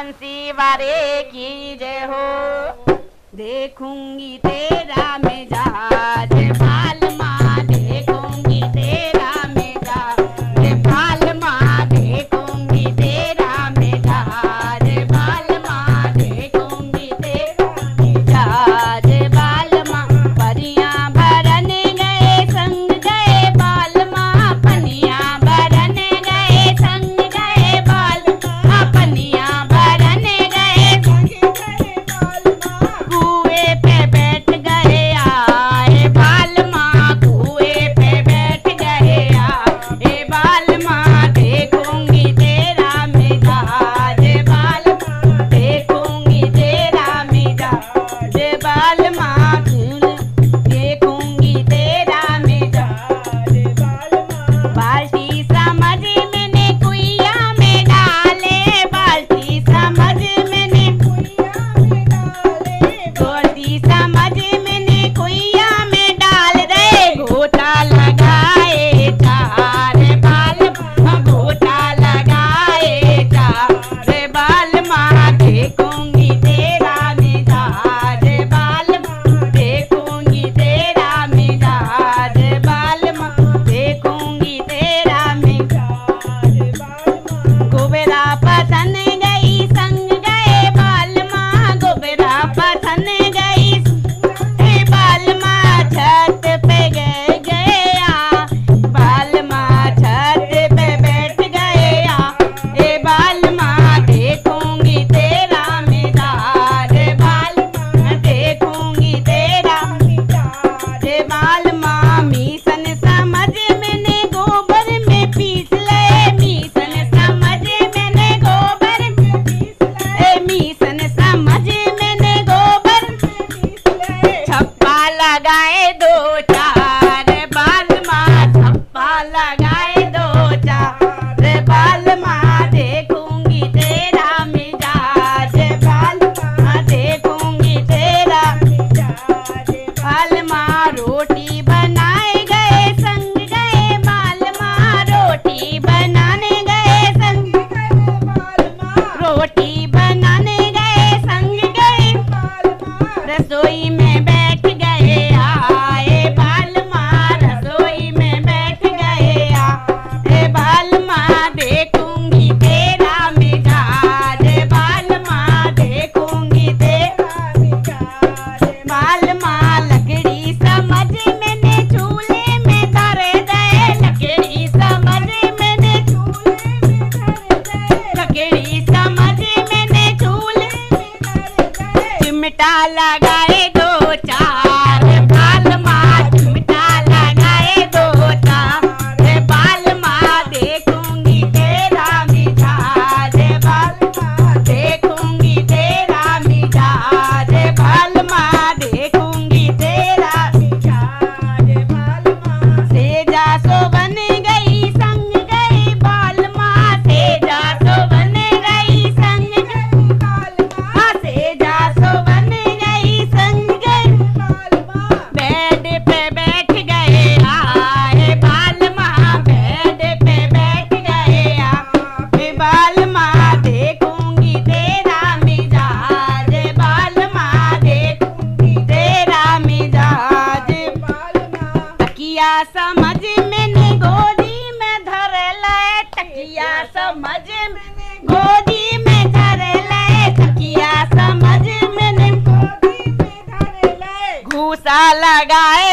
बंसी वारे की जय हो। देखूंगी तेरा मिजाज बालमा, देखूंगी तेरा मिजाज बालमा, देखूंगी तेरा मिजाज बालमा, देखूंगी तेरा मिजाज बालमा। परियां भरन गए संग गए बालमा, पनियां भरन गए संग गए बालमा, पनियां भरन गए संग गए बालमा। कुएं पे बैठ गए आए बालमा, कुएं पे बैठ गए आए बालमा, देखूंगी तेरा मिजाज बालमा, देखूंगी तेरा मिजाज बालमा, देखूंगी तेरा मिजाज बालमा। बाल्टी समझ मैंने कुइया में डाले, बाल्टी समझ मैंने कुइया में डाले, गोटी समझ मैंने कुइया में डाल दे। घोटा लगाए चार बालमा, घोटा लगाए चार बालमा, देखूंगी तेरा मिजाज बालमा, देखूंगी तेरा मिजाज बालमा, देखूंगी तेरा मिजाज बालमा। गोबरा पतन गई संग गए बालमा, गोबरा पतन गई संग बालमा, छत पे गया बालमा, छत पे बैठ गया ए बालमा, देखूंगी तेरा मिजाज बालमा, देखूंगी तेरा मिजाज बालमा। मीसन समझ मैंने गोबर में पीस ले, मीसन समझ मैंने गोबर में पीस ले, मीसन समझ मैंने गोबर में पीस ले। छप्पा लगाए दो चार बालमा, छप्पा लगाए दो चार बालमा, देखूंगी तेरा मिजाज बालमा, देखूंगी तेरा मिजाज बालमा। रोटी बनाए गए संग गए बालमा, रोटी बनाने गए संग गए बालमा, रोटी बनाने गए संग गए बालमा। रसोई में बैठ गए आए बालमा, रसोई में बैठ गए आए बालमा, देखूंगी तेरा मिजाज बालमा, देखूंगी तेरा मिजाज बालमा। लकड़ी समझ मैंने चूल्हे में धर दे, लकड़ी समझ मैंने चूल्हे में धर दे, लकड़ी समझ मैंने चूल्हे में धर दे। चिमटा लगाए दो चार बालमा, चिमटा लगाए दो चार बालमा, देखूंगी तेरा मिजाज बालमा, देखूंगी तेरा मिजाज बालमा, देखूंगी तेरा मिजाज बालमा। सेजा सो बन गई संग गई बालमा, सेजा सो बन गई संग गई बालमा, सेजा सो बन गई संग गई बालमा। बेड पे बैठ गए आए बालमा, बेड पे बैठ गए आए बालमा, देखूंगी तेरा मिजाज बालमा, देखूंगी तेरा मिजाज बालमा। तकिया समझ मैंने गोदी में धर ले, तकिया समझ मैंने गोदी में धर ले, तकिया समझ मैंने गोदी में धर ले। घूसा लगाए